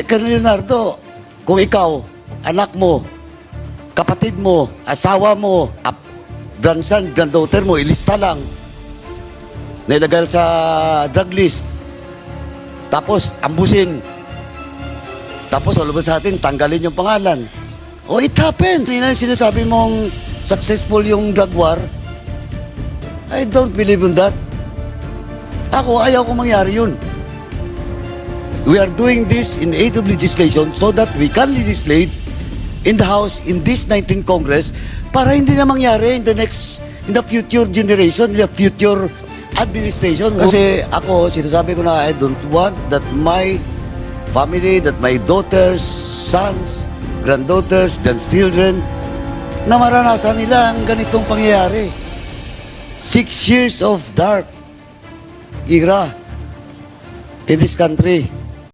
Colonel Leonardo, kung ikaw, anak mo, kapatid mo, asawa mo, grandson, granddaughter mo, ilista lang, nilagay sa drug list, tapos ambusin, tapos alubad sa atin, tanggalin yung pangalan. Oh, it happens. Yun ang sinasabi mong successful yung drug war. I don't believe in that. Ako, ayaw ko mangyari yun. We are doing this in aid of legislation so that we can legislate in the House, in this 19th Congress, para hindi na mangyari in the future generation, in the future administration. Kasi ako, sinasabi ko na, I don't want that my family, that my daughters, sons, granddaughters, grandchildren, na maranasan nila ang ganitong pangyayari. 6 years of dark era in this country.